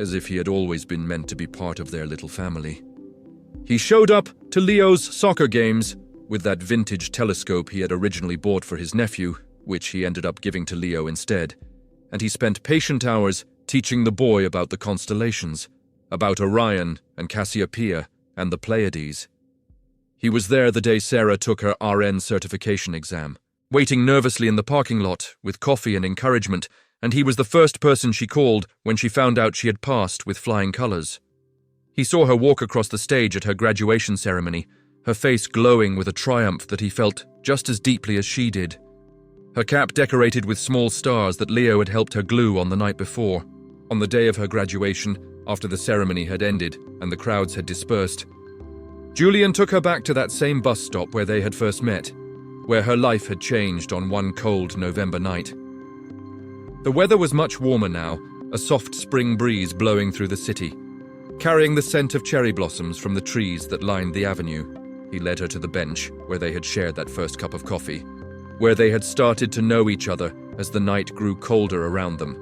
as if he had always been meant to be part of their little family. He showed up to Leo's soccer games with that vintage telescope he had originally bought for his nephew, which he ended up giving to Leo instead, and he spent patient hours teaching the boy about the constellations, about Orion and Cassiopeia and the Pleiades. He was there the day Sarah took her RN certification exam, waiting nervously in the parking lot with coffee and encouragement, and he was the first person she called when she found out she had passed with flying colors. He saw her walk across the stage at her graduation ceremony, her face glowing with a triumph that he felt just as deeply as she did. Her cap decorated with small stars that Leo had helped her glue on the night before. On the day of her graduation, after the ceremony had ended and the crowds had dispersed, Julian took her back to that same bus stop where they had first met, where her life had changed on one cold November night. The weather was much warmer now, a soft spring breeze blowing through the city. Carrying the scent of cherry blossoms from the trees that lined the avenue, he led her to the bench where they had shared that first cup of coffee, where they had started to know each other as the night grew colder around them.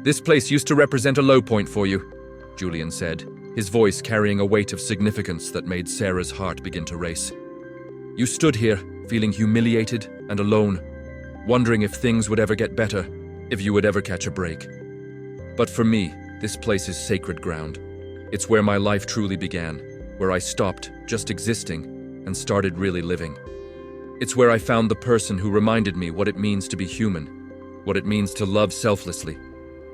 "This place used to represent a low point for you," Julian said, his voice carrying a weight of significance that made Sarah's heart begin to race. "You stood here, feeling humiliated and alone, wondering if things would ever get better, if you would ever catch a break. But for me, this place is sacred ground. It's where my life truly began, where I stopped just existing and started really living. It's where I found the person who reminded me what it means to be human, what it means to love selflessly,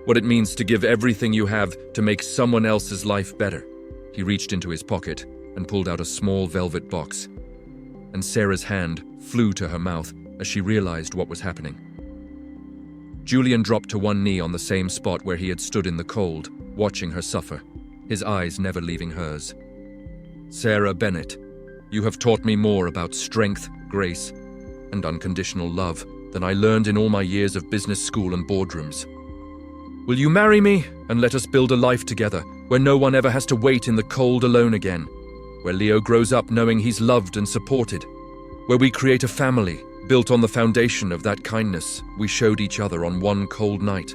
what it means to give everything you have to make someone else's life better." He reached into his pocket and pulled out a small velvet box, and Sarah's hand flew to her mouth as she realized what was happening. Julian dropped to one knee on the same spot where he had stood in the cold, watching her suffer, his eyes never leaving hers. "Sarah Bennett, you have taught me more about strength, grace, and unconditional love than I learned in all my years of business school and boardrooms. Will you marry me and let us build a life together where no one ever has to wait in the cold alone again, where Leo grows up knowing he's loved and supported, where we create a family built on the foundation of that kindness we showed each other on one cold night?"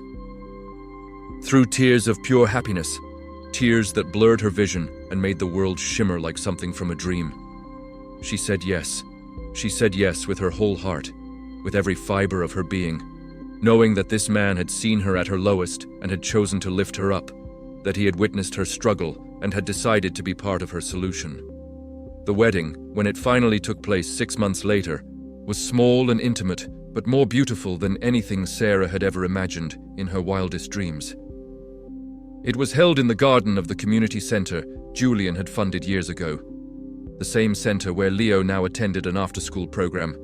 Through tears of pure happiness, tears that blurred her vision and made the world shimmer like something from a dream, she said yes. She said yes with her whole heart, with every fiber of her being, knowing that this man had seen her at her lowest and had chosen to lift her up, that he had witnessed her struggle and had decided to be part of her solution. The wedding, when it finally took place 6 months later, was small and intimate, but more beautiful than anything Sarah had ever imagined in her wildest dreams. It was held in the garden of the community center Julian had funded years ago, the same center where Leo now attended an after-school program,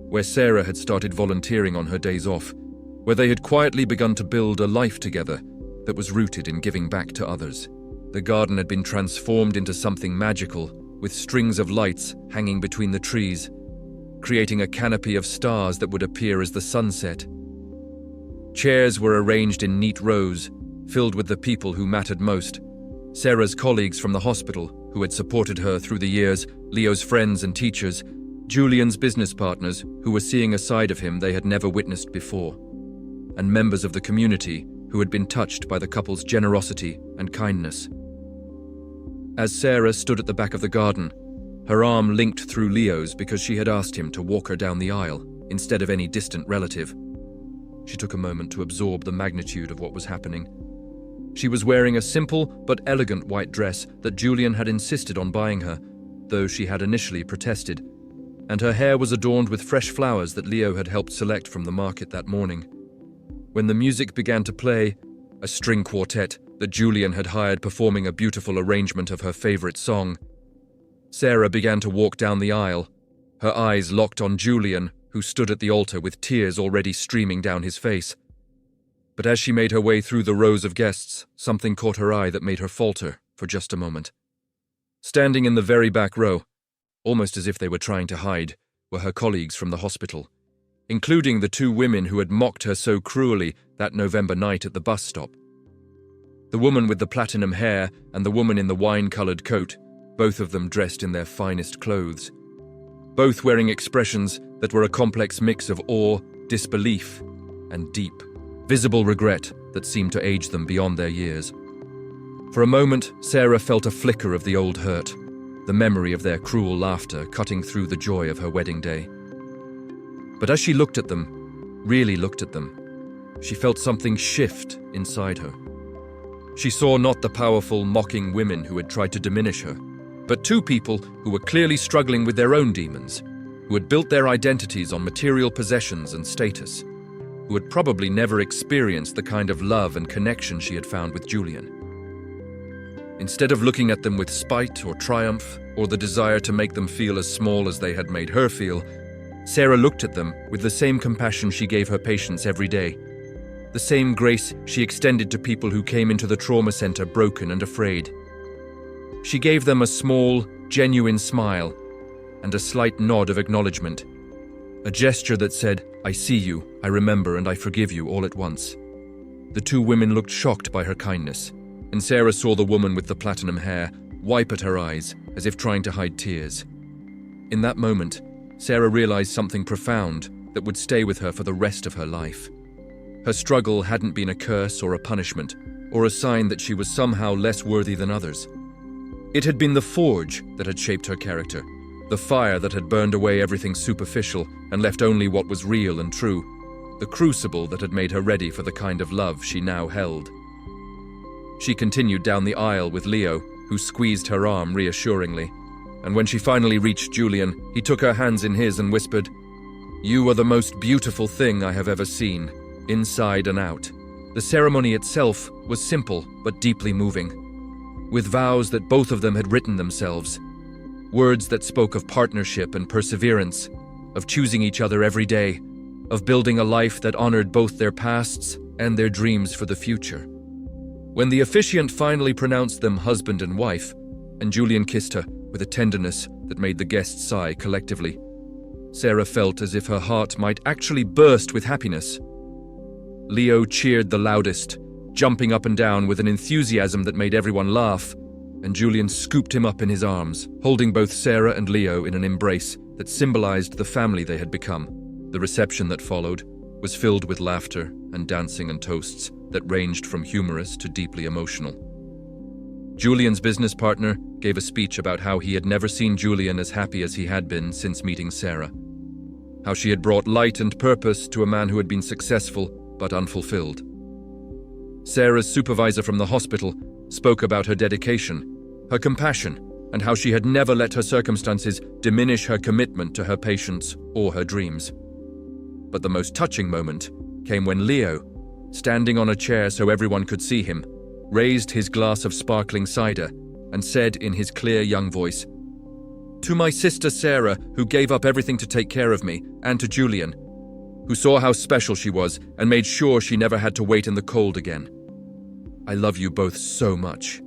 where Sarah had started volunteering on her days off, where they had quietly begun to build a life together that was rooted in giving back to others. The garden had been transformed into something magical, with strings of lights hanging between the trees, creating a canopy of stars that would appear as the sun set. Chairs were arranged in neat rows, filled with the people who mattered most: Sarah's colleagues from the hospital, who had supported her through the years, Leo's friends and teachers, Julian's business partners, who were seeing a side of him they had never witnessed before, and members of the community who had been touched by the couple's generosity and kindness. As Sarah stood at the back of the garden, her arm linked through Leo's because she had asked him to walk her down the aisle instead of any distant relative. She took a moment to absorb the magnitude of what was happening. She was wearing a simple but elegant white dress that Julian had insisted on buying her, though she had initially protested, and her hair was adorned with fresh flowers that Leo had helped select from the market that morning. When the music began to play, a string quartet that Julian had hired performing a beautiful arrangement of her favorite song, Sarah began to walk down the aisle, her eyes locked on Julian, who stood at the altar with tears already streaming down his face. But as she made her way through the rows of guests, something caught her eye that made her falter for just a moment. Standing in the very back row, almost as if they were trying to hide, were her colleagues from the hospital, including the two women who had mocked her so cruelly that November night at the bus stop. The woman with the platinum hair and the woman in the wine-colored coat, both of them dressed in their finest clothes, both wearing expressions that were a complex mix of awe, disbelief, and deep, visible regret that seemed to age them beyond their years. For a moment, Sarah felt a flicker of the old hurt, the memory of their cruel laughter cutting through the joy of her wedding day. But as she looked at them, really looked at them, she felt something shift inside her. She saw not the powerful, mocking women who had tried to diminish her, but two people who were clearly struggling with their own demons, who had built their identities on material possessions and status, who had probably never experienced the kind of love and connection she had found with Julian. Instead of looking at them with spite or triumph, or the desire to make them feel as small as they had made her feel, Sarah looked at them with the same compassion she gave her patients every day, the same grace she extended to people who came into the trauma center broken and afraid. She gave them a small, genuine smile and a slight nod of acknowledgement, a gesture that said, "I see you, I remember, and I forgive you," all at once. The two women looked shocked by her kindness, and Sarah saw the woman with the platinum hair wipe at her eyes as if trying to hide tears. In that moment, Sarah realized something profound that would stay with her for the rest of her life. Her struggle hadn't been a curse or a punishment, or a sign that she was somehow less worthy than others. It had been the forge that had shaped her character, the fire that had burned away everything superficial and left only what was real and true, the crucible that had made her ready for the kind of love she now held. She continued down the aisle with Leo, who squeezed her arm reassuringly, and when she finally reached Julian, he took her hands in his and whispered, "You are the most beautiful thing I have ever seen, inside and out." The ceremony itself was simple but deeply moving, with vows that both of them had written themselves, words that spoke of partnership and perseverance, of choosing each other every day, of building a life that honored both their pasts and their dreams for the future. When the officiant finally pronounced them husband and wife, and Julian kissed her with a tenderness that made the guests sigh collectively, Sarah felt as if her heart might actually burst with happiness. Leo cheered the loudest, jumping up and down with an enthusiasm that made everyone laugh, and Julian scooped him up in his arms, holding both Sarah and Leo in an embrace that symbolized the family they had become. The reception that followed was filled with laughter and dancing and toasts that ranged from humorous to deeply emotional. Julian's business partner gave a speech about how he had never seen Julian as happy as he had been since meeting Sarah, how she had brought light and purpose to a man who had been successful but unfulfilled. Sarah's supervisor from the hospital spoke about her dedication, her compassion, and how she had never let her circumstances diminish her commitment to her patients or her dreams. But the most touching moment came when Leo, standing on a chair so everyone could see him, raised his glass of sparkling cider and said in his clear young voice, "To my sister Sarah, who gave up everything to take care of me, and to Julian, who saw how special she was and made sure she never had to wait in the cold again. I love you both so much."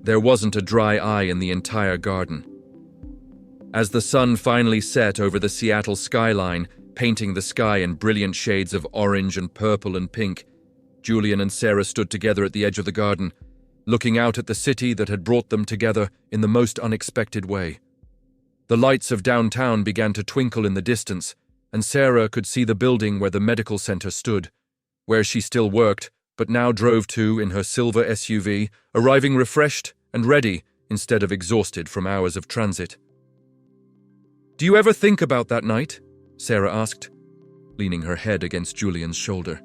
There wasn't a dry eye in the entire garden. As the sun finally set over the Seattle skyline, painting the sky in brilliant shades of orange and purple and pink, Julian and Sarah stood together at the edge of the garden, looking out at the city that had brought them together in the most unexpected way. The lights of downtown began to twinkle in the distance, and Sarah could see the building where the medical center stood, where she still worked, but now drove to in her silver SUV, arriving refreshed and ready instead of exhausted from hours of transit. "Do you ever think about that night?" Sarah asked, leaning her head against Julian's shoulder.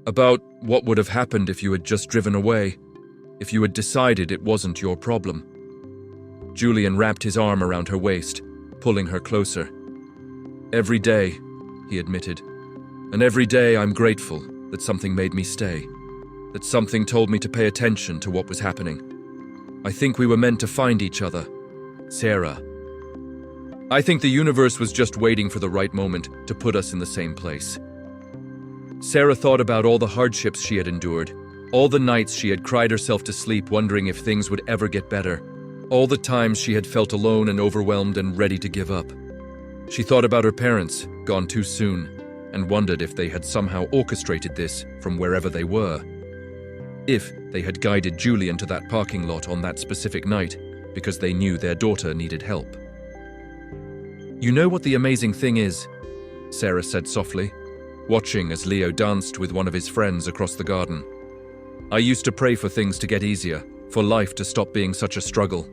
"About what would have happened if you had just driven away, if you had decided it wasn't your problem." Julian wrapped his arm around her waist, pulling her closer. "Every day," he admitted, "and every day I'm grateful that something made me stay, that something told me to pay attention to what was happening. I think we were meant to find each other, Sarah. I think the universe was just waiting for the right moment to put us in the same place." Sarah thought about all the hardships she had endured, all the nights she had cried herself to sleep wondering if things would ever get better, all the times she had felt alone and overwhelmed and ready to give up. She thought about her parents, gone too soon, and wondered if they had somehow orchestrated this from wherever they were. If they had guided Julian to that parking lot on that specific night because they knew their daughter needed help. "You know what the amazing thing is?" Sarah said softly, watching as Leo danced with one of his friends across the garden. "I used to pray for things to get easier, for life to stop being such a struggle.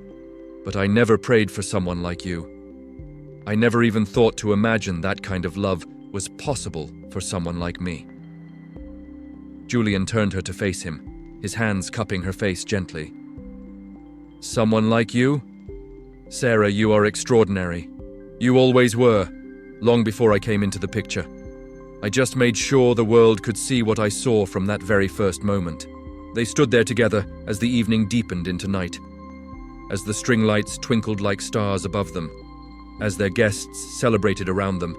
But I never prayed for someone like you. I never even thought to imagine that kind of love was possible for someone like me." Julian turned her to face him, his hands cupping her face gently. "Someone like you? Sarah, you are extraordinary. You always were, long before I came into the picture. I just made sure the world could see what I saw from that very first moment." They stood there together as the evening deepened into night, as the string lights twinkled like stars above them, as their guests celebrated around them,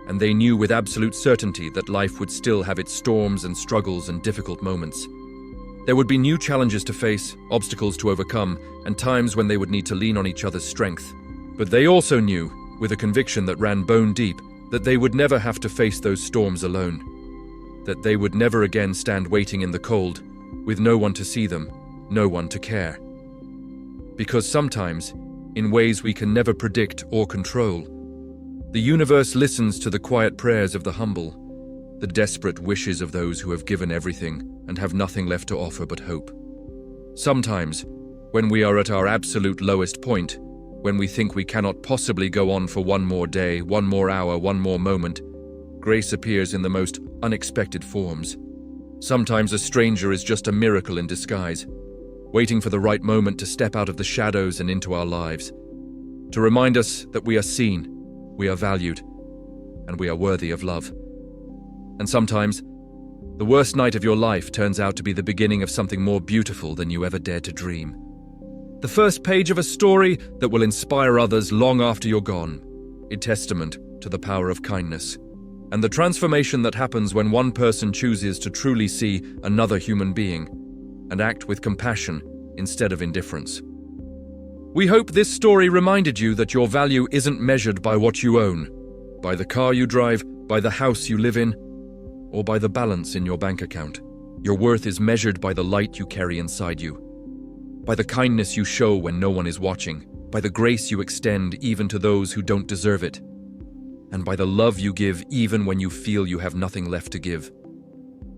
and they knew with absolute certainty that life would still have its storms and struggles and difficult moments. There would be new challenges to face, obstacles to overcome, and times when they would need to lean on each other's strength. But they also knew, with a conviction that ran bone deep, that they would never have to face those storms alone, that they would never again stand waiting in the cold, with no one to see them, no one to care. Because sometimes, in ways we can never predict or control, the universe listens to the quiet prayers of the humble, the desperate wishes of those who have given everything and have nothing left to offer but hope. Sometimes, when we are at our absolute lowest point, when we think we cannot possibly go on for one more day, one more hour, one more moment, grace appears in the most unexpected forms. Sometimes a stranger is just a miracle in disguise, waiting for the right moment to step out of the shadows and into our lives, to remind us that we are seen, we are valued, and we are worthy of love. And sometimes, the worst night of your life turns out to be the beginning of something more beautiful than you ever dared to dream. The first page of a story that will inspire others long after you're gone, a testament to the power of kindness, and the transformation that happens when one person chooses to truly see another human being and act with compassion instead of indifference. We hope this story reminded you that your value isn't measured by what you own, by the car you drive, by the house you live in, or by the balance in your bank account. Your worth is measured by the light you carry inside you, by the kindness you show when no one is watching, by the grace you extend even to those who don't deserve it, and by the love you give even when you feel you have nothing left to give.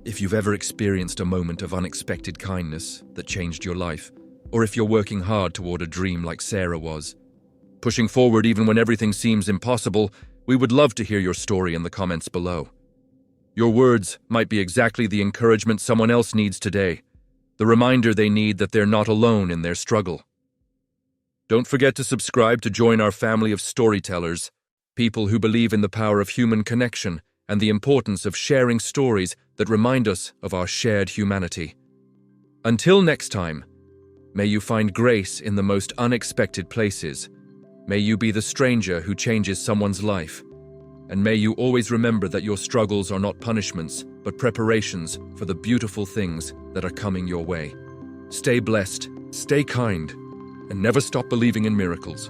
If you've ever experienced a moment of unexpected kindness that changed your life, or if you're working hard toward a dream like Sarah was, pushing forward even when everything seems impossible, we would love to hear your story in the comments below. Your words might be exactly the encouragement someone else needs today, the reminder they need that they're not alone in their struggle. Don't forget to subscribe to join our family of storytellers, people who believe in the power of human connection and the importance of sharing stories that remind us of our shared humanity. Until next time, may you find grace in the most unexpected places. May you be the stranger who changes someone's life. And may you always remember that your struggles are not punishments, but preparations for the beautiful things that are coming your way. Stay blessed, stay kind, and never stop believing in miracles.